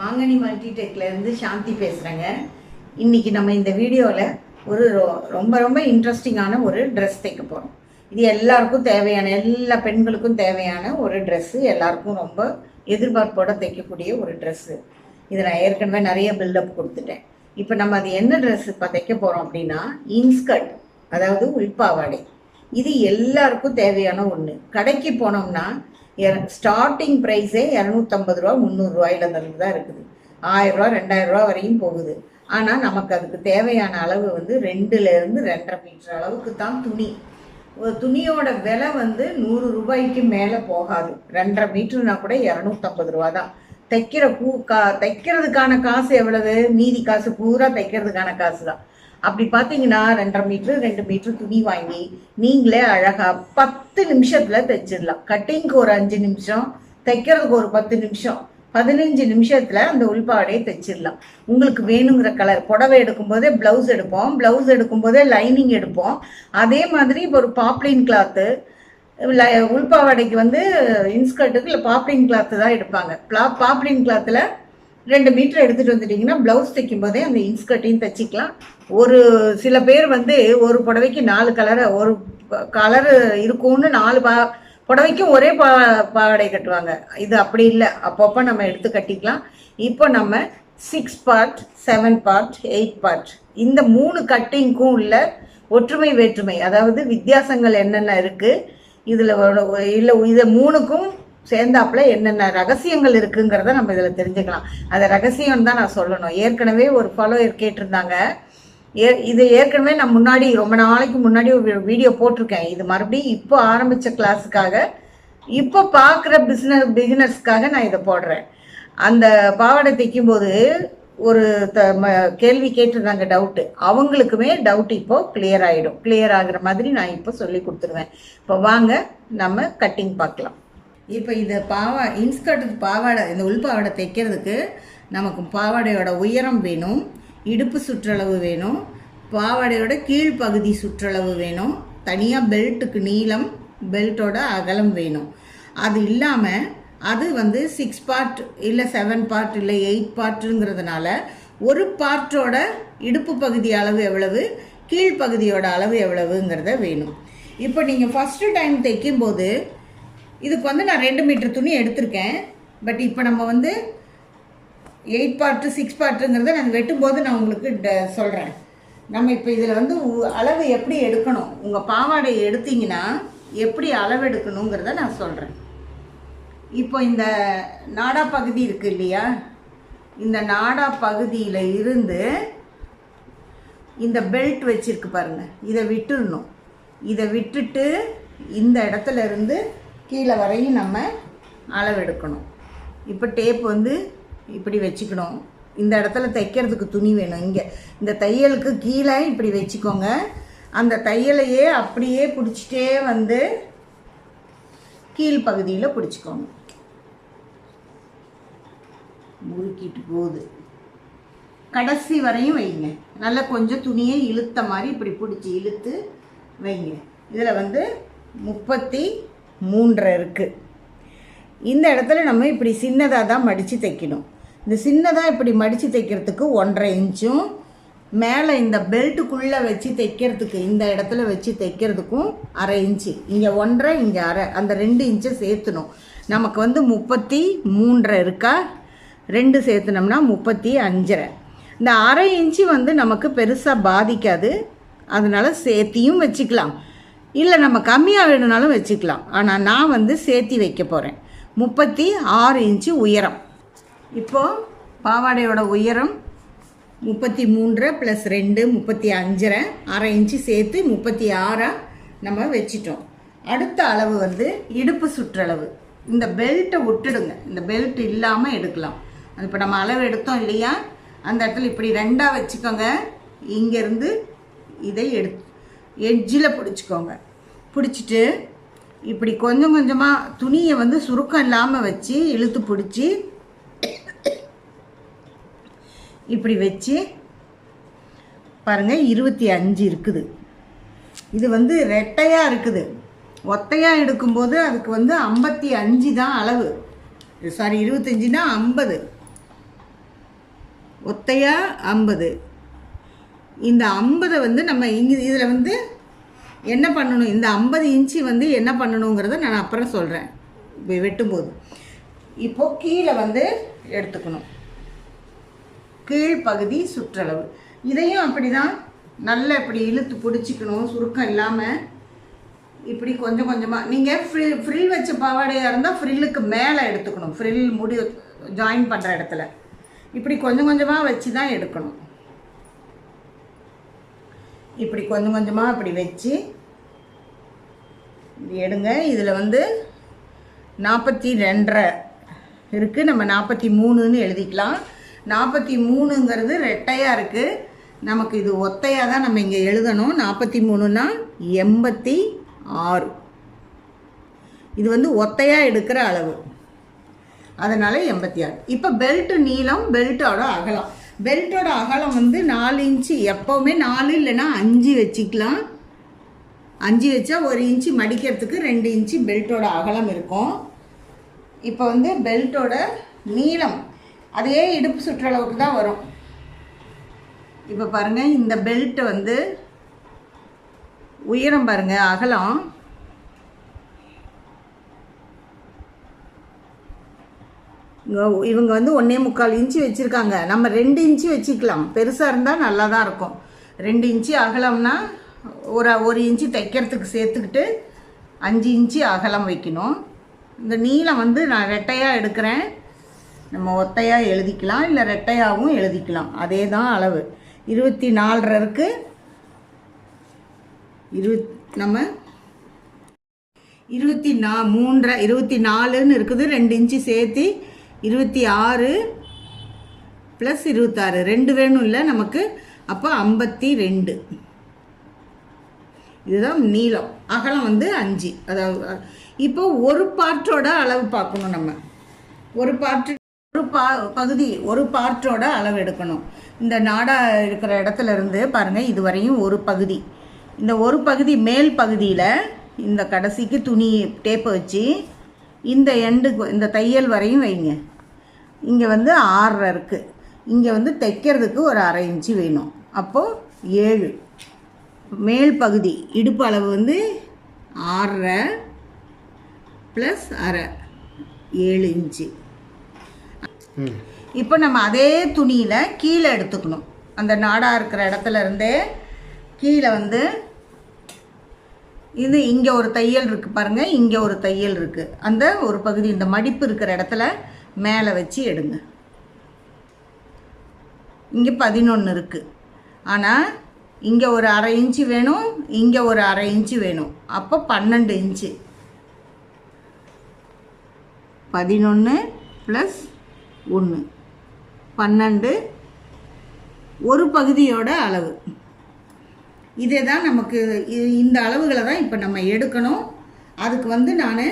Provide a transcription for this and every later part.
ஆங்கனி மல்டிடெக்லேருந்து சாந்தி பேசுகிறேங்க. இன்றைக்கி நம்ம இந்த வீடியோவில் ஒரு ரொம்ப ரொம்ப இன்ட்ரெஸ்டிங்கான ஒரு ட்ரெஸ் தைக்க போகிறோம். இது எல்லாருக்கும் தேவையான, எல்லா பெண்களுக்கும் தேவையான ஒரு ட்ரெஸ்ஸு, எல்லாருக்கும் ரொம்ப எதிர்பார்ப்போடு தைக்கக்கூடிய ஒரு ட்ரெஸ்ஸு. இதை நான் ஏற்கனவே நிறைய பில்டப் கொடுத்துட்டேன். இப்போ நம்ம அது என்ன ட்ரெஸ் இப்போ தைக்க போகிறோம் அப்படின்னா, இன்ஸ்கர்ட், அதாவது உள்பாவாடை. இது எல்லாருக்கும் தேவையான ஒன்று. கடைக்கு போனோம்னா ஸ்டார்டிங் ப்ரைஸே 250 ரூபா 300 ரூபாயிலேருந்து தான் இருக்குது. 1000 ரூபா 2000 ரூபா வரையும் போகுது. ஆனால் நமக்கு அதுக்கு தேவையான அளவு வந்து 2லேருந்து 2.5 மீட்டர் அளவுக்கு தான் துணி. ஒரு துணியோட விலை வந்து 100 ரூபாய்க்கு மேலே போகாது. 2.5 மீட்டர்னா கூட 250 ரூபா தான். தைக்கிறதுக்கான காசு எவ்வளவு? மீதி காசு பூரா தைக்கிறதுக்கான காசு தான். அப்படி பார்த்தீங்கன்னா 2.5 மீட்டர் 2 மீட்டர் துணி வாங்கி நீங்களே அழகாக 10 நிமிஷத்தில் தைச்சிடலாம். கட்டிங்க்கு ஒரு 5 நிமிஷம், தைக்கிறதுக்கு ஒரு 10 நிமிஷம், 15 நிமிஷத்தில் அந்த உள்பாடையை தைச்சிடலாம். உங்களுக்கு வேணுங்கிற கலர், புடவை எடுக்கும்போதே ப்ளவுஸ் எடுப்போம், ப்ளவுஸ் எடுக்கும்போதே லைனிங் எடுப்போம். அதே மாதிரி இப்போ ஒரு பாப்ளின் கிளாத்து, உள்பாவாடைக்கு வந்து இன்ஸ்கர்ட்டுக்கு இல்லை பாப்ளின் கிளாத்து தான் எடுப்பாங்க. பாப்ளின் கிளாத்தில் 2 மீட்டர் எடுத்துகிட்டு வந்துட்டிங்கன்னா ப்ளவுஸ் தைக்கும் போதே அந்த இன்ஸ்கர்ட்டையும் தைச்சிக்கலாம். ஒரு சில பேர் வந்து ஒரு புடவைக்கு 4 கலரை, ஒரு கலரு இருக்கும்னு 4 புடவைக்கும் ஒரே பாவாடை கட்டுவாங்க. இது அப்படி இல்லை, அப்பப்போ நம்ம எடுத்து கட்டிக்கலாம். இப்போ நம்ம 6 பார்ட், 7 பார்ட், 8 பார்ட், இந்த 3 கட்டிங்க்கும் உள்ள ஒற்றுமை வேற்றுமை, அதாவது வித்தியாசங்கள் என்னென்ன இருக்குது இதில், இல்லை இதை 3க்கும் சேர்ந்தாப்புல என்னென்ன ரகசியங்கள் இருக்குங்கிறத நம்ம இதில் தெரிஞ்சுக்கலாம். அந்த ரகசியம் தான் நான் சொல்லணும். ஏற்கனவே ஒரு ஃபாலோயர் கேட்டிருந்தாங்க. இது ஏற்கனவே நான் முன்னாடி, ரொம்ப நாளைக்கு முன்னாடி ஒரு வீடியோ போட்டிருக்கேன். இது மறுபடியும் இப்போ ஆரம்பித்த கிளாஸுக்காக, இப்போ பார்க்குற பிகினர்ஸ்க்காக நான் இதை போடுறேன். அந்த பாவாடை தைக்கும்போது ஒரு கேள்வி கேட்டிருந்தாங்க, டவுட்டு. அவங்களுக்குமே டவுட் இப்போது கிளியர் ஆகிடும். கிளியர் ஆகிற மாதிரி நான் இப்போ சொல்லி கொடுத்துருவேன். இப்போ வாங்க நம்ம கட்டிங் பார்க்கலாம். இப்போ இந்த இன்ஸ்கர்ட்டுக்கு பாவாடை, இந்த உள்பாவாடை தைக்கிறதுக்கு நமக்கு பாவாடையோட உயரம் வேணும், இடுப்பு சுற்றளவு வேணும், பாவாடையோட கீழ்ப்பகுதி சுற்றளவு வேணும், தனியாக பெல்ட்டுக்கு நீளம், பெல்ட்டோட அகலம் வேணும். அது இல்லாமல் அது வந்து 6 பார்ட் இல்லை 7 பார்ட் இல்லை 8 பார்ட்டுங்கிறதுனால ஒரு பார்ட்டோட இடுப்பு பகுதி அளவு எவ்வளவு, கீழ்ப்பகுதியோட அளவு எவ்வளவுங்கிறத வேணும். இப்போ நீங்கள் ஃபஸ்ட்டு டைம் தைக்கும்போது இதுக்கு வந்து நான் 2 மீட்டர் துணி எடுத்திருக்கேன். பட் இப்போ நம்ம வந்து 8 பார்ட்டு 6 பார்ட்டுங்கிறத நான் வெட்டும்போது நான் உங்களுக்கு சொல்கிறேன். நம்ம இப்போ இதில் வந்து அளவு எப்படி எடுக்கணும், உங்கள் பாவாடையை எடுத்தீங்கன்னா எப்படி அளவு எடுக்கணுங்கிறத நான் சொல்கிறேன். இப்போ இந்த நாடா பகுதி இருக்குது இல்லையா, இந்த நாடா பகுதியில் இருந்து இந்த பெல்ட் வச்சுருக்கு பாருங்கள், இதை விட்டுடணும். இதை விட்டுட்டு இந்த இடத்துல இருந்து கீழே வரையும் நம்ம அளவெடுக்கணும். இப்போ டேப் வந்து இப்படி வச்சுக்கணும். இந்த இடத்துல தைக்கிறதுக்கு துணி வேணும். இங்கே இந்த தையலுக்கு கீழே இப்படி வச்சுக்கோங்க. அந்த தையலையே அப்படியே பிடிச்சிட்டே வந்து கீழ்ப்பகுதியில் பிடிச்சிக்கோங்க. முறுக்கிட்டு போகுது, கடைசி வரையும் வைங்க. நல்லா கொஞ்சம் துணியை இழுத்த மாதிரி இப்படி பிடிச்சி இழுத்து வைங்க. இதில் வந்து 33 இருக்குது. இந்த இடத்துல நம்ம இப்படி சின்னதாக தான் மடித்து தைக்கணும். இந்த சின்னதாக இப்படி மடித்து தைக்கிறதுக்கு 1.5 இன்ச்சும், மேலே இந்த பெல்ட்டுக்குள்ளே வச்சு தைக்கிறதுக்கு இந்த இடத்துல வச்சு தைக்கிறதுக்கும் 1/2 இன்ச்சு, இங்கே 1.5 இங்கே 1/2, அந்த 2 இன்ச்சை சேர்த்துணும். நமக்கு வந்து 33 இருக்கா, 2 சேர்த்துனோம்னா 35. இந்த 1/2 இன்ச்சு வந்து நமக்கு பெருசாக பாதிக்காது, அதனால் சேர்த்தியும் வச்சுக்கலாம், இல்லை நம்ம கம்மியாக வேணும்னாலும் வச்சுக்கலாம். ஆனால் நான் வந்து சேர்த்தி வைக்க போகிறேன். 36 இன்ச்சு உயரம். இப்போது பாவாடையோட உயரம் 33 + 2 35, 1/2 இன்ச்சு சேர்த்து 36 நம்ம வச்சிட்டோம். அடுத்த அளவு வந்து இடுப்பு சுற்றளவு. இந்த பெல்ட்டை விட்டுடுங்க, இந்த பெல்ட் இல்லாமல் எடுக்கலாம். அது இப்போ நம்ம அளவு எடுத்தோம் இல்லையா, அந்த இடத்துல இப்படி 2ஆக வச்சுக்கோங்க. இங்கேருந்து இதை எட்ஜில் பிடிச்சிக்கோங்க. பிடிச்சிட்டு இப்படி கொஞ்சம் கொஞ்சமாக துணியை வந்து சுருக்கம் இல்லாமல் வச்சு இழுத்து பிடிச்சி இப்படி வச்சு பாருங்கள், 25 இருக்குது. இது வந்து ரெட்டையாக இருக்குது. ஒத்தையாக எடுக்கும்போது அதுக்கு வந்து 55 தான் அளவு. சாரி, 25னா 50. ஒத்தையாக 50. இந்த 50 வந்து நம்ம இங்கே இதில் வந்து என்ன பண்ணணும், இந்த 50 இன்ச்சு வந்து என்ன பண்ணணுங்கிறத நான் அப்புறம் சொல்கிறேன் வெட்டும்போது. இப்போது கீழே வந்து எடுத்துக்கணும், கீழ்ப்பகுதி சுற்றளவு. இதையும் அப்படி தான் நல்லா இப்படி இழுத்து பிடிச்சிக்கணும், சுருக்கம் இல்லாமல். இப்படி கொஞ்சம் கொஞ்சமாக நீங்கள் ஃப்ரில் வச்ச பாவாடையாக இருந்தால் ஃப்ரில்லுக்கு மேலே எடுத்துக்கணும், ஃப்ரில் முடி ஜாயின் பண்ணுற இடத்துல இப்படி கொஞ்சம் கொஞ்சமாக வச்சு தான் எடுக்கணும். இப்படி கொஞ்சம் கொஞ்சமாக அப்படி வச்சு இப்படி எடுங்க. இதில் வந்து 42.5 இருக்குது, நம்ம 43ன்னு எழுதிக்கலாம். 43ங்கிறது ரெட்டையாக இருக்குது, நமக்கு இது ஒத்தையாக தான் நம்ம இங்கே எழுதணும். 43னா 86. இது வந்து ஒத்தையாக எடுக்கிற அளவு, அதனால் 86. இப்போ பெல்ட்டு நீளம், பெல்ட்டோட அகலம். பெல்ட்டோட அகலம் வந்து 4 இன்ச்சு. எப்போவுமே 4 இல்லைன்னா 5 வச்சுக்கலாம். 5 வச்சா 1 இன்ச்சு மடிக்கிறதுக்கு 2 இன்ச்சு பெல்ட்டோட அகலம் இருக்கும். இப்போ வந்து பெல்ட்டோட நீளம் அதே இடுப்பு சுற்றளவுக்கு தான் வரும். இப்போ பாருங்கள், இந்த பெல்ட் வந்து உயரம் பாருங்கள், அகலம் இவங்க வந்து 1.25 இன்ச்சு வச்சுருக்காங்க. நம்ம 2 இன்ச்சு வச்சுக்கலாம், பெருசாக இருந்தால் நல்லா தான் இருக்கும். 2 இன்ச்சு அகலம்னா ஒரு இன்ச்சு தைக்கிறதுக்கு சேர்த்துக்கிட்டு 5 இன்ச்சு அகலம் வைக்கணும். இந்த நீளம் வந்து நான் ரெட்டையாக எடுக்கிறேன், நம்ம ஒத்தையாக எழுதிக்கலாம், இல்லை ரெட்டையாகவும் எழுதிக்கலாம், அதே தான் அளவு. 24.5 இருக்குது. நம்ம 24ன்னு இருக்குது, 2 இன்ச்சு சேர்த்து 26 + 26, 2 வேணும் இல்லை நமக்கு. அப்போ 52. இதுதான் நீளம். அகலம் வந்து 5. அதாவது இப்போ ஒரு பார்ட்டோட அளவு பார்க்கணும். நம்ம ஒரு பார்ட்டோட அளவு எடுக்கணும். இந்த நாடா இருக்கிற இடத்துல இருந்து பாருங்கள், இது வரையும் ஒரு பகுதி. இந்த ஒரு பகுதி மேல் பகுதியில் இந்த கடைசிக்கு துணி டேப்பை வச்சு இந்த எண்டுக்கு இந்த தையல் வரையும் வைங்க. இங்கே வந்து 6 இருக்குது, இங்கே வந்து தைக்கிறதுக்கு ஒரு 1/2 இன்ச்சு வேணும். அப்போது 7. மேல் பகுதி இடுப்பு அளவு வந்து 6.5 + 1/2, 7 இன்ச்சு. இப்போ நம்ம அதே துணியில் கீழே எடுத்துக்கணும். அந்த நாடா இருக்கிற இடத்துல இருந்தே கீழே வந்து இது இங்கே ஒரு தையல் இருக்குது பாருங்கள், இங்கே ஒரு தையல் இருக்குது. அந்த ஒரு பகுதி இந்த மடிப்பு இருக்கிற இடத்துல மேலே வச்சு எடுங்க. இங்கே 11 இருக்குது, ஆனால் இங்கே ஒரு 1/2 இன்ச்சு வேணும், இங்கே ஒரு 1/2 இன்ச்சு வேணும். அப்போ 12 இன்ச்சு. 11 + 1 12, ஒரு பகுதியோட அளவு. இதே தான் நமக்கு. இந்த அளவுகளை தான் இப்போ நம்ம எடுக்கணும். அதுக்கு வந்து நான்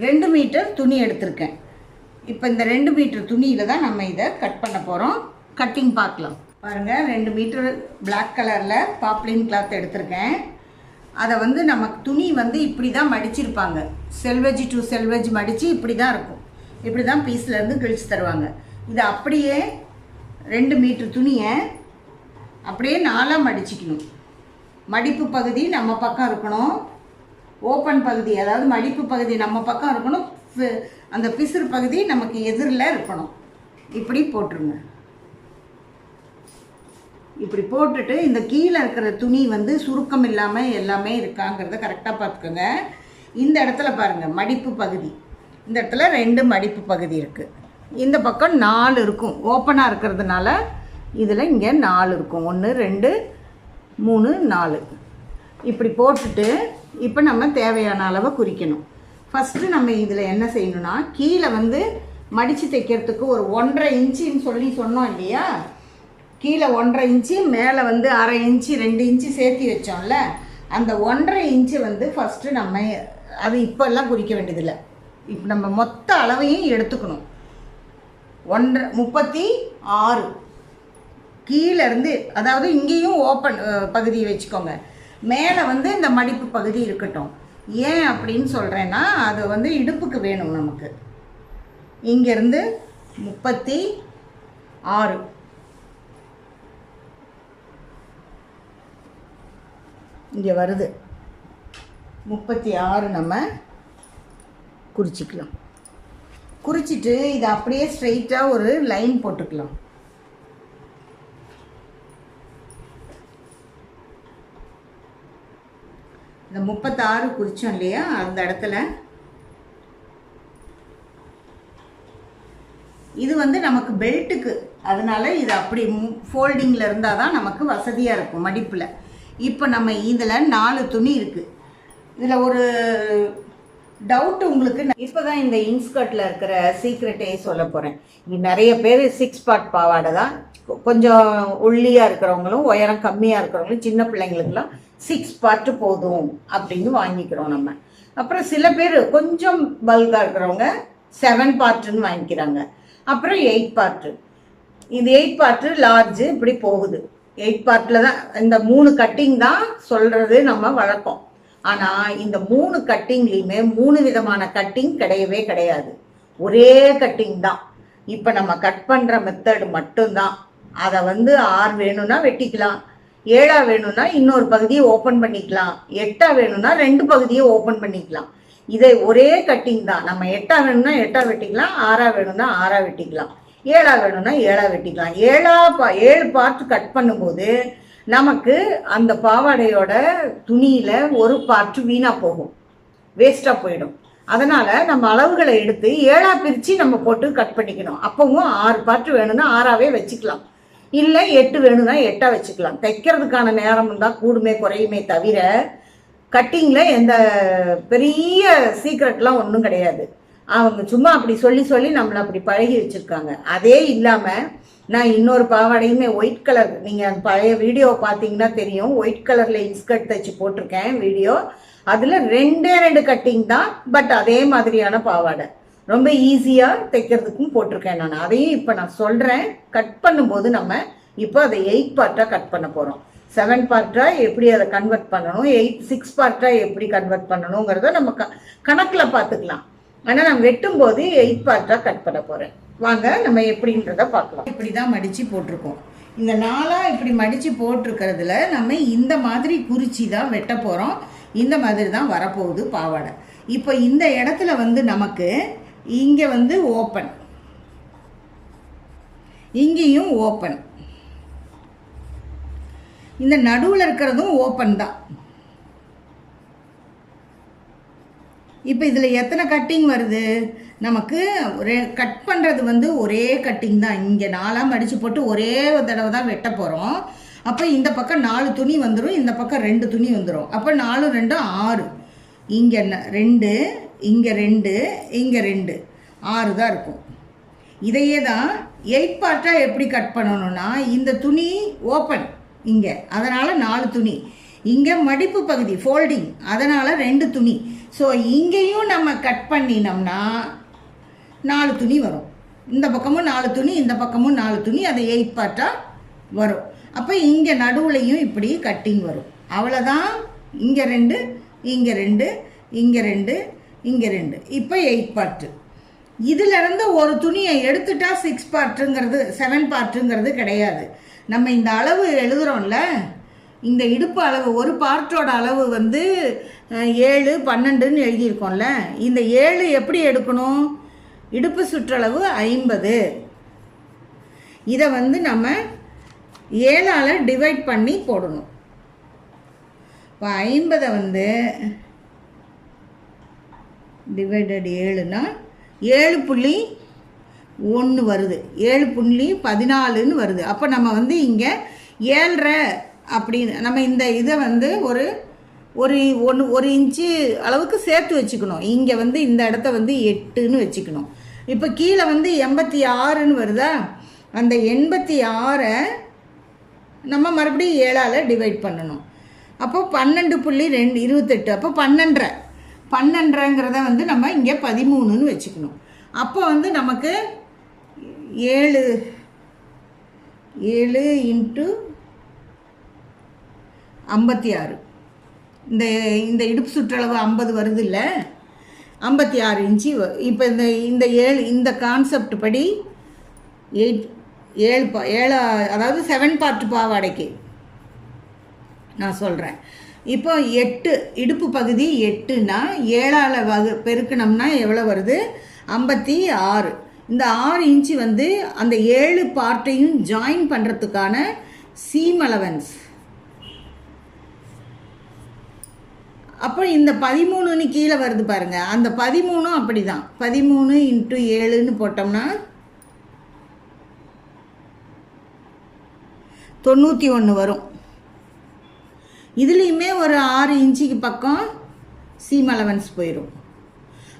2 மீட்டர் துணி எடுத்திருக்கேன். இப்போ இந்த 2 மீட்டர் துணியில் தான் நம்ம இதை கட் பண்ண போகிறோம். கட்டிங் பார்க்கலாம். பாருங்கள், 2 மீட்டர் பிளாக் கலரில் பாப்ளின் கிளாத் எடுத்திருக்கேன். அதை வந்து நமக்கு துணி வந்து இப்படி தான் மடிச்சிருப்பாங்க. செல்வேஜ் டு செல்வேஜ் மடித்து இப்படி தான் இருக்கும். இப்படி தான் பீஸ்லேருந்து கிழிச்சு தருவாங்க. இதை அப்படியே 2 மீட்டர் துணியை அப்படியே 4ஆக மடிச்சிக்கணும். மடிப்பு பகுதி நம்ம பக்கம் இருக்கணும், ஓப்பன் பகுதி அதாவது மடிப்பு பகுதி நம்ம பக்கம் இருக்கணும், அந்த பிசுறு பகுதி நமக்கு எதிரில் இருக்கணும். இப்படி போட்டுருங்க. இப்படி போட்டுட்டு இந்த கீழே இருக்கிற துணி வந்து சுருக்கம் இல்லாமல் எல்லாமே இருக்காங்கிறத கரெக்டாக பார்த்துக்கோங்க. இந்த இடத்துல பாருங்கள், மடிப்பு பகுதி, இந்த இடத்துல 2 மடிப்பு பகுதி இருக்குது. இந்த பக்கம் 4 இருக்கும், ஓப்பனாக இருக்கிறதுனால இதில் இங்கே 4 இருக்கும். 1 2 3 4. இப்படி போட்டுட்டு இப்போ நம்ம தேவையான அளவை குறிக்கணும். ஃபஸ்ட்டு நம்ம இதில் என்ன செய்யணும்னா, கீழே வந்து மடித்து தைக்கிறதுக்கு ஒரு 1.5 இன்ச்சுன்னு சொன்னோம் இல்லையா. கீழே 1.5 இன்ச்சு, மேலே வந்து 1/2 இன்ச்சு, 2 இன்ச்சு சேர்த்து வச்சோம்ல. அந்த 1.5 இன்ச்சு வந்து ஃபஸ்ட்டு நம்ம அது இப்போல்லாம் குறிக்க வேண்டியதில்லை. இப்போ நம்ம மொத்த அளவையும் எடுத்துக்கணும். 36 கீழேருந்து, அதாவது இங்கேயும் ஓப்பன் பகுதியை வச்சுக்கோங்க, மேலே வந்து இந்த மடிப்பு பகுதி இருக்கட்டும். ஏன் அப்படின்னு சொல்கிறேன்னா, அது வந்து இடுப்புக்கு வேணும் நமக்கு. இங்கேருந்து 6 இங்கே வருது. 36 நம்ம குறிச்சிக்கலாம். குறிச்சிட்டு இதை அப்படியே ஸ்ட்ரெயிட்டாக ஒரு லைன் போட்டுக்கலாம். இந்த 36 குறிச்சோம் இல்லையா, அந்த இடத்துல இது வந்து நமக்கு பெல்ட்டுக்கு, அதனால இது அப்படி ஃபோல்டிங்கில் இருந்தால் தான் நமக்கு வசதியாக இருக்கும் மடிப்பில். இப்போ நம்ம இதில் 4 துணி இருக்குது. இதில் ஒரு டவுட் உங்களுக்கு, இப்போ தான் இந்த இன்ஸ்கர்ட்டில் இருக்கிற சீக்ரெட்டே சொல்ல போகிறேன். இங்கே நிறைய பேர் 6 பார்ட் பாவாடை தான், கொஞ்சம் ஒல்லியாக இருக்கிறவங்களும் உயரம் கம்மியாக இருக்கிறவங்களும் சின்ன பிள்ளைங்களுக்குலாம் 6 பார்ட்டு போதும் அப்படின்னு வாங்கிக்கிறோம் நம்ம. அப்புறம் சில பேர் கொஞ்சம் பல்காக இருக்கிறவங்க 7 பார்ட்டுன்னு வாங்கிக்கிறாங்க. அப்புறம் 8 பார்ட்டு. இது 8 பார்ட்டு லார்ஜு இப்படி போகுது. 8 பார்ட்டில் தான் இந்த 3 கட்டிங் தான் சொல்கிறது நம்ம வழக்கம். ஆனால் இந்த 3 கட்டிங்லேயுமே 3 விதமான கட்டிங் கிடையவே கிடையாது. ஒரே கட்டிங் தான். இப்போ நம்ம கட் பண்ணுற மெத்தடு மட்டும்தான். அதை வந்து 6 வேணும்னா வெட்டிக்கலாம், 7 வேணும்னா இன்னொரு பகுதியை ஓப்பன் பண்ணிக்கலாம், 8 வேணும்னா 2 பகுதியை ஓப்பன் பண்ணிக்கலாம். இதை ஒரே கட்டிங் தான். நம்ம 8 வேணும்னா 8 வெட்டிக்கலாம், 6 வேணும்னா 6 வெட்டிக்கலாம், 7 வேணும்னா 7 வெட்டிக்கலாம். 7 பார்ட் கட் பண்ணும்போது நமக்கு அந்த பாவாடையோட துணியில் ஒரு பார்ட் வீணாக போகும், வேஸ்ட்டாக போயிடும். அதனால் நம்ம அளவுகளை எடுத்து 7 பிரித்து நம்ம போட்டு கட் பண்ணிக்கணும். அப்பவும் 6 பார்ட் வேணும்னா 6 வச்சுக்கலாம், இல்லை 8 வேணும்னா 8 வச்சுக்கலாம். தைக்கிறதுக்கான நேரம் தான் கூடுமே குறையுமே தவிர கட்டிங்கில் எந்த பெரிய சீக்ரெட்லாம் ஒன்றும் கிடையாது. அவங்க சும்மா அப்படி சொல்லி சொல்லி நம்மளை அப்படி பழகி வச்சுருக்காங்க. அதே இல்லாமல் நான் இன்னொரு பாவாடையுமே ஒயிட் கலர், நீங்கள் அந்த பழைய வீடியோ பார்த்தீங்கன்னா தெரியும், ஒயிட் கலரில் இன்ஸ்கர்ட் தைச்சி போட்டிருக்கேன் வீடியோ. அதில் 2 கட்டிங் தான், பட் அதே மாதிரியான பாவாடை ரொம்ப ஈஸியாக தைக்கிறதுக்கும் போட்டிருக்கேன் நான். அதையும் இப்போ நான் சொல்கிறேன். கட் பண்ணும்போது நம்ம இப்போ அதை 8 பார்ட்டாக கட் பண்ண போகிறோம். 7 பார்ட்டாக எப்படி அதை கன்வெர்ட் பண்ணணும், 6 பார்ட்டாக எப்படி கன்வெர்ட் பண்ணணுங்கிறத நம்ம கணக்கில் பார்த்துக்கலாம். ஆனால் நான் வெட்டும்போது 8 பார்ட்டாக கட் பண்ண போகிறேன். வாங்க நம்ம எப்படின்றத பார்க்கலாம். இப்படி தான் மடித்து போட்டிருக்கோம். இந்த 4 இப்படி மடித்து போட்டிருக்கிறதுல நம்ம இந்த மாதிரி குறிச்சி தான் வெட்ட போகிறோம். இந்த மாதிரி தான் வரப்போகுது பாவாடை. இப்போ இந்த இடத்துல வந்து நமக்கு இங்கே வந்து ஓப்பன், இங்கேயும் ஓப்பன், இந்த நடுவில் இருக்கிறதும் ஓப்பன் தான். இப்போ இதில் எத்தனை கட்டிங் வருது நமக்கு? கட் பண்ணுறது வந்து ஒரே கட்டிங் தான். இங்கே 4 மடித்து போட்டு ஒரே தடவை தான் வெட்ட போகிறோம். அப்போ இந்த பக்கம் 4 துணி வந்துடும், இந்த பக்கம் 2 துணி வந்துடும். அப்போ 4 2 6, இங்கே 2, இங்கே 2, இங்கே 2, 6 தான் இருக்கும். இதையே தான் 8 பார்ட்டாக எப்படி கட் பண்ணணும்னா, இந்த துணி ஓப்பன் இங்கே, அதனால் 4 துணி, இங்கே மடிப்பு பகுதி ஃபோல்டிங், அதனால் 2 துணி. ஸோ இங்கேயும் நம்ம கட் பண்ணினோம்னா 4 துணி வரும். இந்த பக்கமும் 4 துணி, இந்த பக்கமும் 4 துணி, அது 8 பார்ட்டாக வரும். அப்போ இங்கே நடுவுலையும் இப்படி கட்டிங் வரும். அவ்வளோதான். இங்கே 2, இங்கே 2, இங்கே 2, இங்கே 2, இப்போ 8 பார்ட்டு. இதிலிருந்து ஒரு துணியை எடுத்துட்டா 6 பார்ட்டுங்கிறது 7 பார்ட்டுங்கிறது கிடையாது. நம்ம இந்த அளவு எழுதுகிறோம்ல, இந்த இடுப்பு அளவு, ஒரு பார்ட்டோட அளவு வந்து 7 12ன்னு எழுதியிருக்கோம்ல, இந்த 7 எப்படி எடுக்கணும்? இடுப்பு சுற்றளவு 50, இதை வந்து நம்ம 7ஆல் டிவைட் பண்ணி போடணும். இப்போ 50 வந்து டிவைடட் 7னா 7.1 வருது, 7.14ன்னு வருது. அப்போ நம்ம வந்து இங்கே 7.5 அப்படின்னு நம்ம இந்த இதை வந்து ஒரு இன்ச்சு அளவுக்கு சேர்த்து வச்சுக்கணும். இங்கே வந்து இந்த இடத்த வந்து 8ன்னு வச்சுக்கணும். இப்போ கீழே வந்து 86ன்னு வருதா, அந்த 86 நம்ம மறுபடியும் 7ஆல் டிவைட் பண்ணணும். அப்போ 12.28, அப்போ 12.5ங்கிறத வந்து நம்ம இங்கே 13ன்னு வச்சுக்கணும். அப்போ வந்து நமக்கு 7 இன்ட்டு 56, இந்த இடுப்பு சுற்றளவு 50 வருது இல்லை, 56 இன்ச்சு. இப்போ இந்த 7 இந்த கான்செப்ட் படி ஏழு அதாவது 7 பார்ட் பாவாடைக்கு நான் சொல்கிறேன். இப்போ 8 இடுப்பு பகுதி 8னா 7ஆல் பெருக்கணும்னா எவ்வளோ வருது? 56. இந்த 6 இன்ச்சு வந்து அந்த 7 பார்ட்டையும் ஜாயின் பண்ணுறதுக்கான சீம் அலவன்ஸ். அப்போ இந்த 13ன்னு கீழே வருது பாருங்க, அந்த 13 அப்படி தான். 13 × 7ன்னு போட்டோம்னா 91 வரும். இதுலேயுமே ஒரு 6 இன்ச்சுக்கு பக்கம் சீம் அலவன்ஸ் போயிடும்.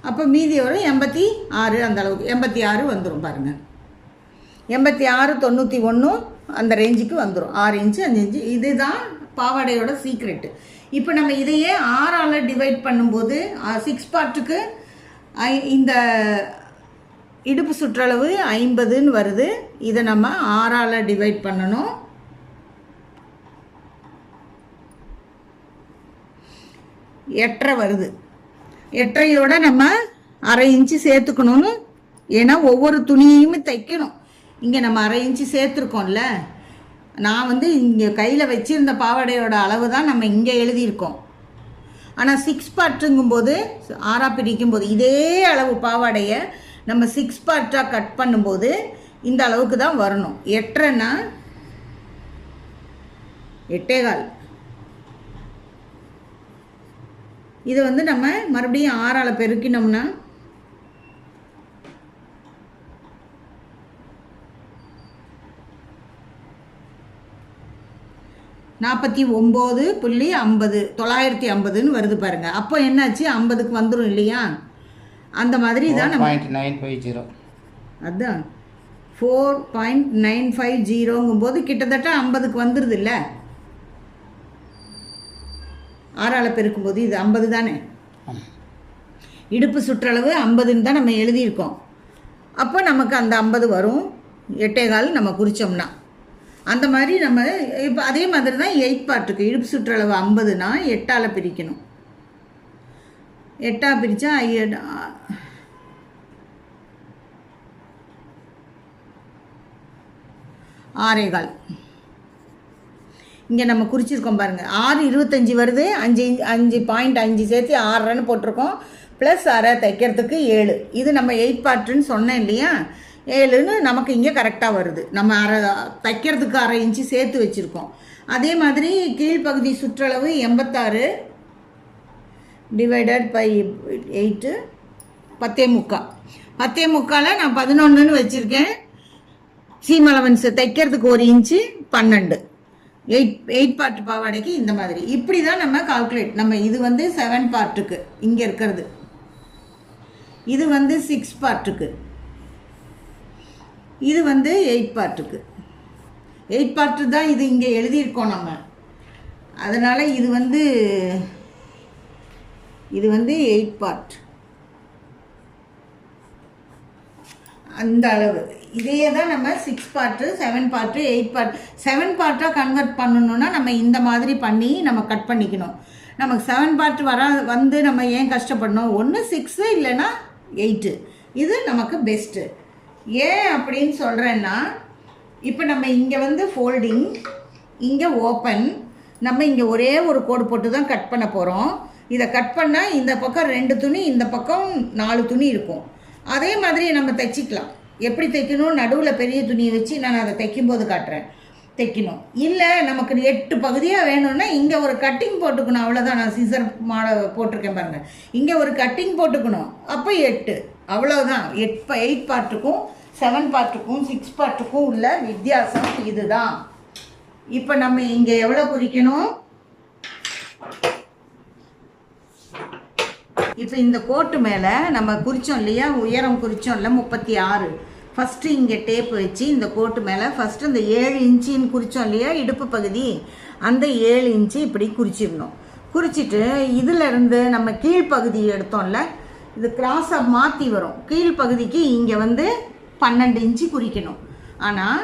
அப்போ மீதி ஒரு 86, அந்த அளவுக்கு 86 வந்துடும் பாருங்கள். 86, 91 அந்த ரேஞ்சுக்கு வந்துடும். 6 இன்ச்சு 5 இன்ச்சு. இதுதான் பாவாடையோட சீக்ரெட்டு. இப்போ நம்ம இதையே 6ஆல் டிவைட் பண்ணும்போது 6 பார்ட்டுக்கு இந்த இடுப்பு சுற்றளவு 50ன்னு வருது. இதை நம்ம 6ஆல் டிவைட் பண்ணணும். 8.5 வருது. 8.5யோட நம்ம 1/2 இன்ச்சு சேர்த்துக்கணும்னு, ஏன்னா ஒவ்வொரு துணியையுமே தைக்கணும். இங்கே நம்ம 1/2 இன்ச்சு சேர்த்துருக்கோம்ல. நான் வந்து இங்கே கையில் வச்சுருந்த பாவாடையோட அளவு தான் நம்ம இங்கே எழுதியிருக்கோம். ஆனால் 6 பார்ட்டுங்கும்போது 6ஆக பிரிக்கும்போது இதே அளவு பாவாடையை நம்ம 6 பார்ட்டாக கட் பண்ணும்போது இந்த அளவுக்கு தான் வரணும். 8.5னா 8.25. இதை வந்து நம்ம மறுபடியும் 6ஆல் பெருக்கினோம்னா 49.50 950ன்னு வருது பாருங்க. அப்போ என்னாச்சு? 50க்கு வந்துடும் இல்லையா? அந்த மாதிரி தான் நம்ம 4.950. அதுதான் 4.950ங்கும்போது கிட்டத்தட்ட 50க்கு வந்துடுது இல்லை? 6ஆல் பெருக்கும்போது இது 50 தானே. இடுப்பு சுற்றளவு 50ன்னு தான் நம்ம எழுதியிருக்கோம். அப்போ நமக்கு அந்த 50 வரும். 8.25 நம்ம குறித்தோம்னா அந்த மாதிரி நம்ம இப்போ அதே மாதிரி தான் 8 பார்ட்டுக்கு இடுப்பு சுற்றளவு 50னா 8ஆல் பிரிக்கணும். 8ஆக பிரித்தா 6.25. இங்கே நம்ம குறிச்சிருக்கோம் பாருங்கள். 6.25 வருது. 5.5 சேர்த்து 6.5ன்னு போட்டிருக்கோம். ப்ளஸ் 1/2 தைக்கிறதுக்கு 7. இது நம்ம 8 பார்ட்டுன்னு சொன்னேன் இல்லையா? 7ன்னு நமக்கு இங்கே கரெக்டாக வருது. நம்ம தைக்கிறதுக்கு 1/2 இன்ச்சு சேர்த்து வச்சுருக்கோம். அதே மாதிரி கீழ்ப்பகுதி சுற்றளவு 86 டிவைடட் பை 8 10.75. 10.75 நான் 11ன்னு வச்சுருக்கேன். சீம் அலவன்ஸ் தைக்கிறதுக்கு 1 இன்ச்சு 12. 8 பார்ட் பாவாடைக்கு இந்த மாதிரி இப்படி தான் நம்ம கால்குலேட். நம்ம இது வந்து 7 பார்ட்டுக்கு இங்கே இருக்கிறது. இது வந்து 6 பார்ட்டுக்கு. இது வந்து 8 பார்ட்டுக்கு. 8 பார்ட்டு தான் இது இங்கே எழுதியிருக்கோம் நம்ம. அதனால் இது வந்து 8 பார்ட் அந்த அளவு. இதையே தான் நம்ம 6 பார்ட்டு 7 பார்ட்டு 8 பார்ட் 7 பார்ட்டாக கன்வெர்ட் பண்ணணுன்னா நம்ம இந்த மாதிரி பண்ணி நம்ம கட் பண்ணிக்கணும். நமக்கு 7 பார்ட் வந்து நம்ம ஏன் கஷ்டப்படணும்? ஒன்று 6 இல்லைன்னா 8. இது நமக்கு பெஸ்ட்டு. ஏன் அப்படின்னு சொல்கிறேன்னா, இப்போ நம்ம இங்கே வந்து ஃபோல்டிங், இங்கே ஓப்பன், நம்ம இங்கே ஒரே ஒரு கோடு போட்டு தான் கட் பண்ண போகிறோம். இதை கட் பண்ணால் இந்த பக்கம் 2 துணி, இந்த பக்கம் 4 துணி இருக்கும். அதே மாதிரி நம்ம தைச்சிக்கலாம். எப்படி தைக்கணும்? நடுவில் பெரிய துணியை வச்சு நான் அதை தைக்கும்போது காட்டுறேன். தைக்கணும் இல்லை நமக்கு 8 பகுதியாக வேணும்னா இங்கே ஒரு கட்டிங் போட்டுக்கணும். அவ்வளோதான். நான் சீசர் போட்டிருக்கேன் பாருங்கள். இங்கே ஒரு கட்டிங் போட்டுக்கணும். அப்போ 8 அவ்வளோதான். 8 பார்ட்டுக்கும் 7 பார்ட்டுக்கும் 6 பார்ட்டுக்கும் உள்ள வித்தியாசம் இதுதான். இப்போ நம்ம இங்கே எவ்வளோ குறிக்கணும்? இப்போ இந்த கோட்டு மேலே நம்ம குறித்தோம் இல்லையா? உயரம் குறித்தோம்ல 36. ஃபஸ்ட்டு இங்கே டேப் வச்சு இந்த கோட்டு மேலே ஃபஸ்ட்டு இந்த 7 இன்ச்சின்னு குறித்தோம் இல்லையா? இடுப்பு பகுதி அந்த 7 இன்ச்சு இப்படி குறிச்சிடணும். குறிச்சிட்டு இதிலேருந்து நம்ம கீழ்ப்பகுதி எடுத்தோம்ல, இது கிராஸாக மாற்றி வரும். கீழ்ப்பகுதிக்கு இங்கே வந்து 12 இன்ச்சு குறிக்கணும். ஆனால்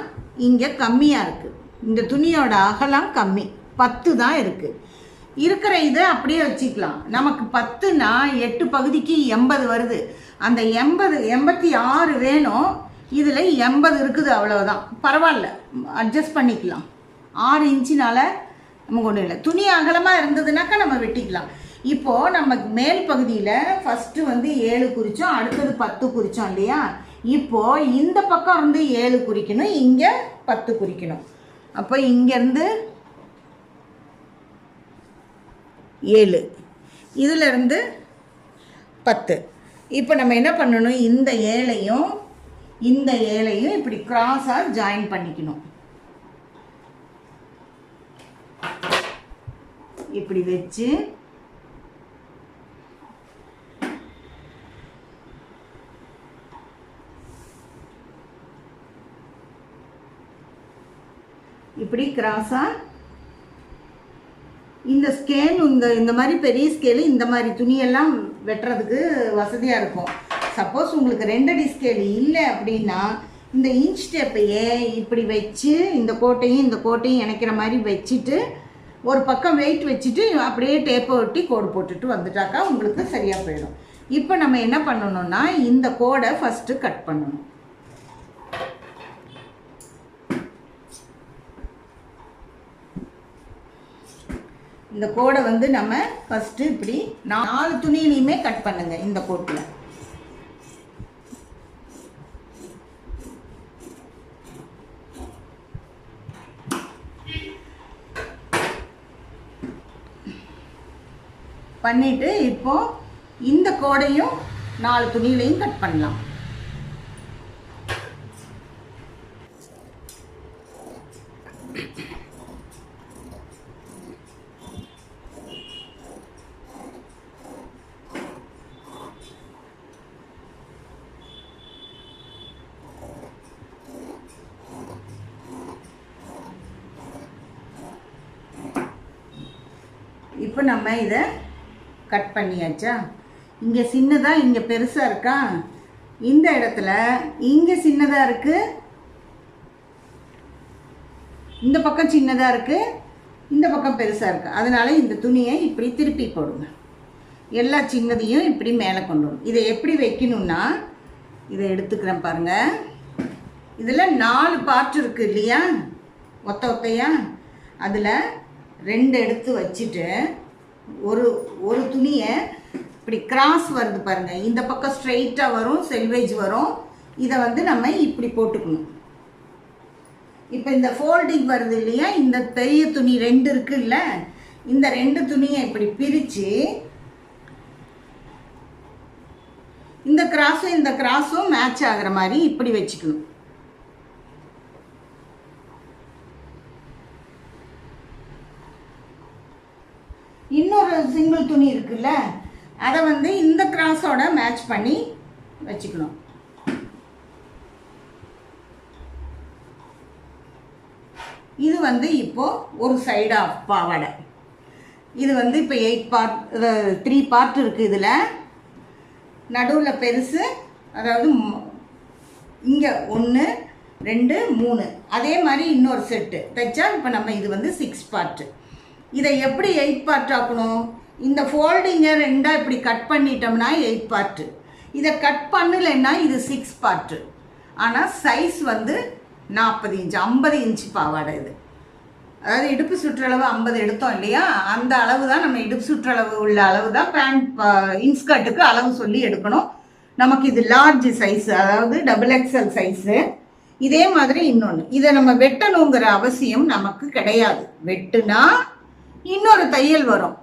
இங்கே கம்மியாக இருக்குது. இந்த துணியோட அகலம் கம்மி, 10 தான் இருக்குது. இருக்கிற இதை அப்படியே வச்சுக்கலாம். நமக்கு 10னா 8 பகுதிக்கு 80 வருது. அந்த 86 வேணும். இதில் 80 இருக்குது, அவ்வளோதான். பரவாயில்ல, அட்ஜஸ்ட் பண்ணிக்கலாம். 6 இன்ச்சினால் நமக்கு ஒன்றும் இல்லை. துணி அகலமாக இருந்ததுனாக்கா நம்ம வெட்டிக்கலாம். இப்போது நம்ம மேல் பகுதியில் ஃபஸ்ட்டு வந்து 7 குறித்தோம், அடுத்தது 10 குறித்தோம் இல்லையா? இப்போது இந்த பக்கம் இருந்து 7 குறிக்கணும், இங்கே 10 குறிக்கணும். அப்போ இங்கேருந்து 7, இதிலிருந்து 10. இப்போ நம்ம என்ன பண்ணணும், இந்த 7ஐயும் இந்த 7ஐயும் இப்படி கிராஸாக ஜாயின் பண்ணிக்கணும். இப்படி வச்சு இப்படி கிராஸாக இந்த ஸ்கேல் இந்த மாதிரி பெரிய ஸ்கேலு இந்த மாதிரி துணியெல்லாம் வெட்டுறதுக்கு வசதியாக இருக்கும். சப்போஸ் உங்களுக்கு 2 அடி ஸ்கேல் இல்லை அப்படின்னா இந்த இன்ச் டேப்பையே இப்படி வச்சு இந்த கோட்டையும் இணைக்கிற மாதிரி வச்சுட்டு ஒரு பக்கம் வெயிட் வச்சுட்டு அப்படியே டேப்பை ஒட்டி கோடு போட்டுட்டு வந்துட்டாக்கா உங்களுக்கு சரியாக போயிடும். இப்போ நம்ம என்ன பண்ணணும்னா இந்த கோடை ஃபஸ்ட்டு கட் பண்ணணும். இந்த கோடை வந்து நம்ம ஃபஸ்ட்டு இப்படி 4 துணியிலையுமே கட் பண்ணுங்க. இந்த கோட்டில் பண்ணிட்டு இப்போ இந்த கோடையும் 4 துணியிலையும் கட் பண்ணலாம். இப்போ நம்ம இதை கட் பண்ணியாச்சா? இங்கே சின்னதாக இங்கே பெருசாக இருக்கா? இந்த இடத்துல இங்கே சின்னதாக இருக்குது, இந்த பக்கம் சின்னதாக இருக்குது, இந்த பக்கம் பெருசாக இருக்குது. அதனால் இந்த துணியை இப்படி திருப்பி போடுங்க. எல்லா சின்னதையும் இப்படி மேலே கொண்டு வரும். இதை எப்படி வைக்கணும்னா இதை எடுத்துக்கிறேன் பாருங்கள். இதில் 4 பார்ட் இருக்குது இல்லையா, ஒத்தையா. அதில் 2 எடுத்து வச்சுட்டு ஒரு துணியை இப்படி கிராஸ் வருது பாருங்கள். இந்த பக்கம் ஸ்ட்ரெயிட்டாக வரும், செல்வேஜ் வரும். இதை வந்து நம்ம இப்படி போட்டுக்கணும். இப்போ இந்த ஃபோல்டிங் வருது இல்லையா, இந்த பெரிய துணி 2 இருக்குல்ல, இந்த 2 துணியை இப்படி பிரித்து இந்த கிராஸும் மேட்ச் ஆகிற மாதிரி இப்படி வச்சுக்கணும். இன்னொரு சிங்கிள் துணி இருக்குல்ல, அதை வந்து இந்த கிராஸோட மேட்ச் பண்ணி வச்சுக்கணும். இது வந்து இப்போ ஒரு சைடு ஆஃப் பாவாடை. இது வந்து இப்போ 8 பார்ட் 3 பார்ட் இருக்குது. இதில் நடுவில் பெருசு, அதாவது இங்கே 1 2 3, அதே மாதிரி இன்னொரு செட்டு தைச்சா இப்போ நம்ம இது வந்து 6 பார்ட்டு. இதை எப்படி 8 பார்ட் ஆக்கணும்? இந்த ஃபோல்டிங்கை 2 இப்படி கட் பண்ணிட்டோம்னா 8 பார்ட்டு. இதை கட் பண்ணலைன்னா இது 6 பார்ட்டு. ஆனால் சைஸ் வந்து 40 இன்ச் 50 இன்ச்சு பாவாடை. இது அதாவது இடுப்பு சுற்றளவு 50 எடுத்தோம் இல்லையா, அந்த அளவு தான் நம்ம இடுப்பு சுற்றளவு உள்ள அளவு தான் பேண்ட் இன்ஸ்கர்ட்டுக்கு அளவு சொல்லி எடுக்கணும். நமக்கு இது லார்ஜ் சைஸு, அதாவது XXL சைஸு. இதே மாதிரி இன்னொன்று, இதை நம்ம வெட்டணுங்கிற அவசியம் நமக்கு கிடையாது. வெட்டுனா இன்னொரு தையல் வரும்,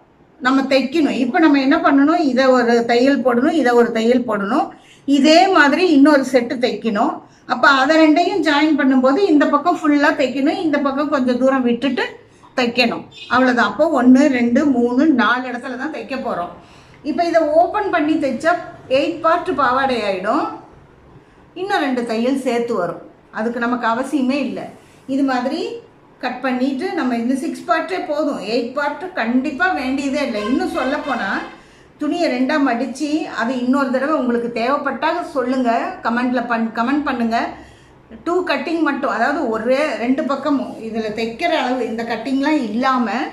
நம்ம தைக்கணும். இப்போ நம்ம என்ன பண்ணணும், இதை ஒரு தையல் போடணும், இதை ஒரு தையல் போடணும், இதே மாதிரி இன்னொரு செட்டு தைக்கணும். அப்போ அதை 2ஐயும் ஜாயின் பண்ணும்போது இந்த பக்கம் ஃபுல்லாக தைக்கணும், இந்த பக்கம் கொஞ்சம் தூரம் விட்டுட்டு தைக்கணும், அவ்வளோதான். அப்போ 1 2 3 4 இடத்துல தான் தைக்க போகிறோம். இப்போ இதை ஓப்பன் பண்ணி தைச்சா 8 பார்ட் பாவாடை ஆகிடும். இன்னும் 2 தையல் சேர்த்து வரும், அதுக்கு நமக்கு அவசியமே இல்லை. இது மாதிரி கட் பண்ணிவிட்டு நம்ம இந்த 6 பார்ட்டே போதும். 8 பார்ட்டு கண்டிப்பாக வேண்டியதே இல்லை. இன்னும் சொல்லப்போனால் துணியை 2ஆக மடித்து அது இன்னொரு தடவை உங்களுக்கு தேவைப்பட்டால் சொல்லுங்கள், கமெண்ட் பண்ணுங்கள். 2 கட்டிங் மட்டும், அதாவது 2 பக்கமும் இதில் தைக்கிற அளவு இந்த கட்டிங்லாம் இல்லாமல்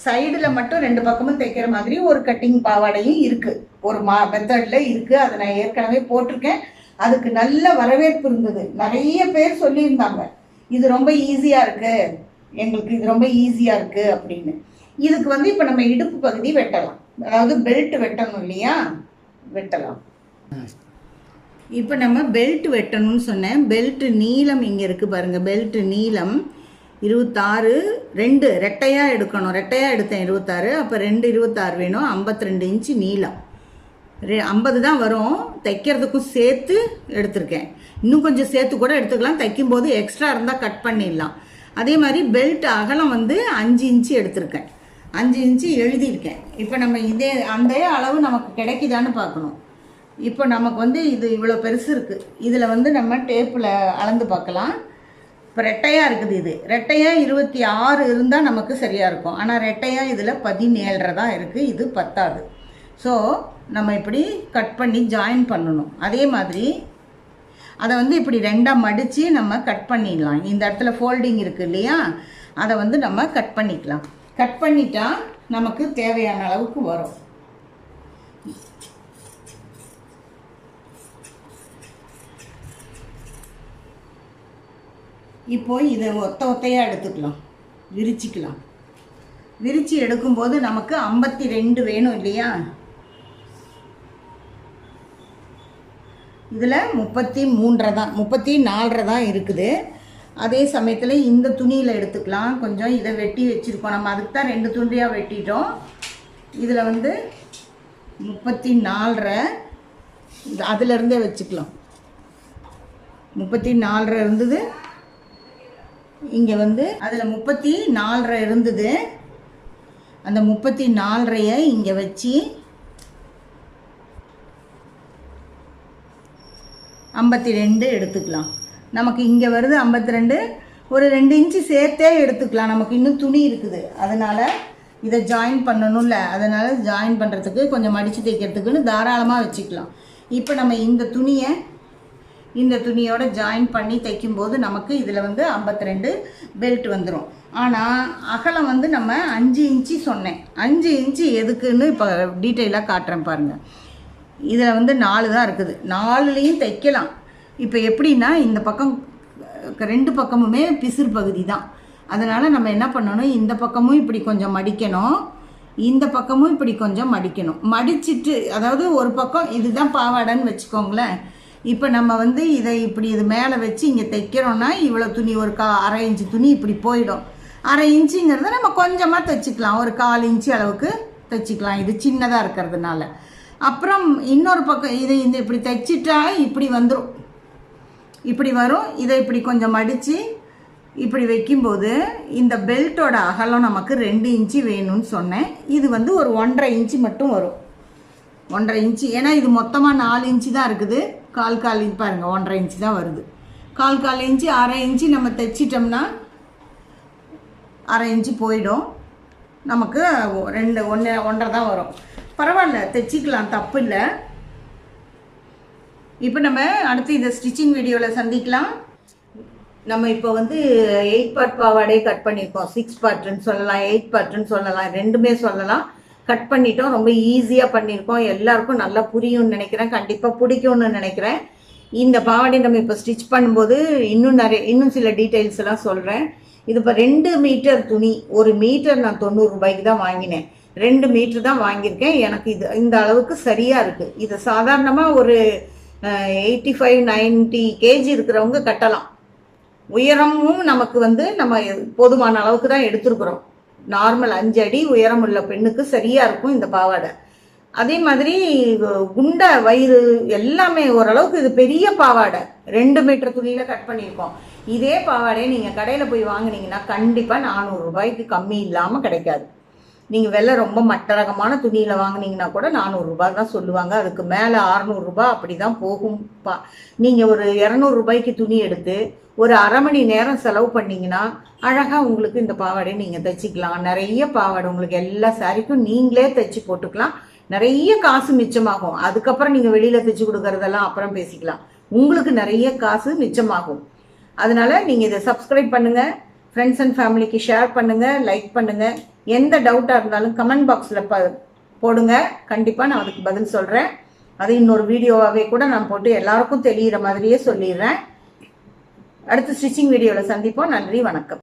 சைடில் மட்டும் 2 பக்கமும் தைக்கிற மாதிரி ஒரு கட்டிங் பாவாடையும் இருக்குது, ஒரு மெத்தடில் இருக்குது. அதை நான் ஏற்கனவே போட்டிருக்கேன். அதுக்கு நல்ல வரவேற்பு இருந்தது. நிறைய பேர் சொல்லியிருந்தாங்க இது ரொம்ப ஈஸியாக இருக்குது, எங்களுக்கு இது ரொம்ப ஈஸியாக இருக்குது அப்படின்னு. இதுக்கு வந்து இப்போ நம்ம இடுப்பு பகுதி வெட்டலாம், அதாவது பெல்ட் வெட்டணும் இல்லையா, வெட்டலாம். இப்போ நம்ம பெல்ட் வெட்டணும்னு சொன்னேன். பெல்ட் நீளம் இங்கே இருக்குது பாருங்கள், பெல்ட் நீளம் 26, 2 ரெட்டையாக எடுக்கணும். ரெட்டையாக எடுத்தேன் 26, அப்போ 2 26 வேணும். 52 இன்ச்சு நீளம், 50 தான் வரும். தைக்கிறதுக்கும் சேர்த்து எடுத்திருக்கேன். இன்னும் கொஞ்சம் சேர்த்து கூட எடுத்துக்கலாம், தைக்கும்போது எக்ஸ்ட்ரா இருந்தால் கட் பண்ணிடலாம். அதே மாதிரி பெல்ட் அகலம் வந்து 5 இன்ச்சு எடுத்திருக்கேன், 5 இன்ச்சு எழுதியிருக்கேன். இப்போ நம்ம அந்த அளவு நமக்கு கிடைக்குதான்னு பார்க்கணும். இப்போ நமக்கு வந்து இது இவ்வளோ பெருசு இருக்குது, இதில் வந்து நம்ம டேப்பில் அளந்து பார்க்கலாம். இப்போ ரெட்டையாக இருக்குது, இது ரெட்டையாக 26 இருந்தால் நமக்கு சரியாக இருக்கும். ஆனால் ரெட்டையாக இதில் 17.5 தான் இருக்குது, இது பத்தாது. ஸோ நம்ம இப்படி கட் பண்ணி ஜாயின் பண்ணணும். அதே மாதிரி அதை வந்து இப்படி ரெண்டாக மடித்து நம்ம கட் பண்ணிடலாம். இந்த இடத்துல ஃபோல்டிங் இருக்குது இல்லையா, அதை வந்து நம்ம கட் பண்ணிக்கலாம். கட் பண்ணிட்டா நமக்கு தேவையான அளவுக்கு வரும். இப்போ இதை ஒத்தையாக எடுத்துக்கலாம், விரிச்சிக்கலாம். விரித்து எடுக்கும்போது நமக்கு 52 வேணும் இல்லையா, இதில் 33 தான், 34 தான் இருக்குது. அதே சமயத்தில் இந்த துணியில் எடுத்துக்கலாம். கொஞ்சம் இதை வெட்டி வச்சுருக்கோம் நம்ம, அதுக்கு தான் 2 துண்டியாக வெட்டிட்டோம். இதில் வந்து 34 அதிலிருந்தே வச்சுக்கலாம். 34 இருந்தது, இங்கே வந்து அதில் 34 இருந்தது. அந்த 34 இங்கே வச்சு 52 எடுத்துக்கலாம். நமக்கு இங்கே வருது 52, ஒரு 2 இன்ச்சு சேர்த்தே எடுத்துக்கலாம். நமக்கு இன்னும் துணி இருக்குது, அதனால் இதை ஜாயின் பண்ணணும்ல, அதனால் ஜாயின் பண்ணுறதுக்கு கொஞ்சம் மடித்து தைக்கிறதுக்குன்னு தாராளமாக வச்சுக்கலாம். இப்போ நம்ம இந்த துணியோட ஜாயின் பண்ணி தைக்கும்போது நமக்கு இதில் வந்து 52 பெல்ட் வந்துடும். ஆனால் அகலம் வந்து நம்ம 5 இன்ச்சு சொன்னேன். 5 இன்ச்சு எதுக்குன்னு இப்போ டீட்டெயிலாக காட்டுறேன் பாருங்கள். இதில் வந்து 4 தான் இருக்குது, 4லையும் தைக்கலாம். இப்போ எப்படின்னா இந்த பக்கம் 2 பக்கமுமே பிசிறு பகுதி தான். அதனால் நம்ம என்ன பண்ணணும், இந்த பக்கமும் இப்படி கொஞ்சம் மடிக்கணும், இந்த பக்கமும் இப்படி கொஞ்சம் மடிக்கணும். மடிச்சிட்டு, அதாவது ஒரு பக்கம் இதுதான் பாவாடைன்னு வச்சுக்கோங்களேன். இப்போ நம்ம வந்து இதை இப்படி இது மேலே வச்சு இங்கே தைக்கிறோன்னா இவ்வளோ துணி, ஒரு அரை இன்ச்சு துணி இப்படி போயிடும். அரை இன்ச்சுங்கிறத நம்ம கொஞ்சமாக தைச்சிக்கலாம், ஒரு 1/4 இன்ச்சு அளவுக்கு தைச்சிக்கலாம், இது சின்னதாக இருக்கிறதுனால. அப்புறம் இன்னொரு பக்கம் இதை இப்படி தைச்சிட்டா இப்படி வந்துடும், இப்படி வரும். இதை இப்படி கொஞ்சம் மடித்து இப்படி வைக்கும்போது இந்த பெல்ட்டோட அகலம் நமக்கு 2 இன்ச்சு வேணும்னு சொன்னேன். இது வந்து ஒரு 1.5 இன்ச்சு மட்டும் வரும், 1.5 இன்ச்சு. ஏன்னா இது மொத்தமாக 4 இன்ச்சு தான் இருக்குது, 1/4 இன்ச்சு பாருங்கள், 1.5 இன்ச்சு தான் வருது. 1/4 இன்ச்சு, அரை இன்ச்சு நம்ம தைச்சிட்டோம்னா அரை இன்ச்சு போயிடும், நமக்கு 1.5 தான் வரும். பரவாயில்ல, தைச்சிக்கலாம், தப்பு இல்லை. இப்போ நம்ம அடுத்து இந்த ஸ்டிச்சிங் வீடியோவில் சந்திக்கலாம். நம்ம இப்போ வந்து 8 பார்ட் பாவாடே கட் பண்ணியிருக்கோம். 6 பார்ட்டுன்னு சொல்லலாம், 8 பார்ட்டுன்னு சொல்லலாம், ரெண்டுமே சொல்லலாம். கட் பண்ணிட்டோம், ரொம்ப ஈஸியாக பண்ணியிருக்கோம். எல்லாருக்கும் நல்லா புரியும்னு நினைக்கிறேன், கண்டிப்பாக பிடிக்கும்னு நினைக்கிறேன். இந்த பாவாடை நம்ம இப்போ ஸ்டிச் பண்ணும்போது இன்னும் சில டீட்டெயில்ஸ் எல்லாம் சொல்கிறேன். இது இப்போ 2 மீட்டர் துணி, 1 மீட்டர் நான் 90 ரூபாய்க்கு தான் வாங்கினேன். 2 மீட்டர் தான் வாங்கியிருக்கேன். எனக்கு இந்த அளவுக்கு சரியாக இருக்குது. இதை சாதாரணமாக ஒரு 85-90 கேஜி இருக்கிறவங்க கட்டலாம். உயரமும் நமக்கு வந்து நம்ம போதுமான அளவுக்கு தான் எடுத்துருக்குறோம். நார்மல் 5 அடி உயரம் உள்ள பெண்ணுக்கு சரியாக இருக்கும் இந்த பாவாடை. அதே மாதிரி குண்டை வயிறு எல்லாமே ஓரளவுக்கு இது பெரிய பாவாடை. 2 மீட்டர் துணியில் கட் பண்ணியிருக்கோம். இதே பாவாடையை நீங்கள் கடையில் போய் வாங்கினீங்கன்னா கண்டிப்பாக 400 ரூபாய்க்கு கம்மி இல்லாமல் கிடைக்காது. நீங்கள் விலை ரொம்ப மட்டரகமான துணியில் வாங்கினீங்கன்னா கூட 400 ரூபாய் தான் சொல்லுவாங்க. அதுக்கு மேலே 600 ரூபாய் அப்படி தான் போகும். நீங்கள் ஒரு 200 ரூபாய்க்கு துணி எடுத்து ஒரு அரை மணி நேரம் செலவு பண்ணிங்கன்னா அழகாக உங்களுக்கு இந்த பாவாடையை நீங்கள் தைச்சிக்கலாம். நிறைய பாவாடை உங்களுக்கு எல்லா சாரிக்கும் நீங்களே தைச்சி போட்டுக்கலாம். நிறைய காசு மிச்சமாகும். அதுக்கப்புறம் நீங்கள் வெளியில் தைச்சி கொடுக்கறதெல்லாம் அப்புறம் பேசிக்கலாம். உங்களுக்கு நிறைய காசு மிச்சமாகும். அதனால நீங்கள் இதை சப்ஸ்கிரைப் பண்ணுங்கள், ஃப்ரெண்ட்ஸ் அண்ட் ஃபேமிலிக்கு ஷேர் பண்ணுங்கள், லைக் பண்ணுங்கள். எந்த டவுட்டாக இருந்தாலும் கமெண்ட் பாக்ஸில் போடுங்க, கண்டிப்பாக நான் அதுக்கு பதில் சொல்கிறேன். அது இன்னொரு வீடியோவாகவே கூட நான் போட்டு எல்லாருக்கும் தெரிகிற மாதிரியே சொல்லிடுறேன். அடுத்த ஸ்டிச்சிங் வீடியோவில் சந்திப்போம். நன்றி, வணக்கம்.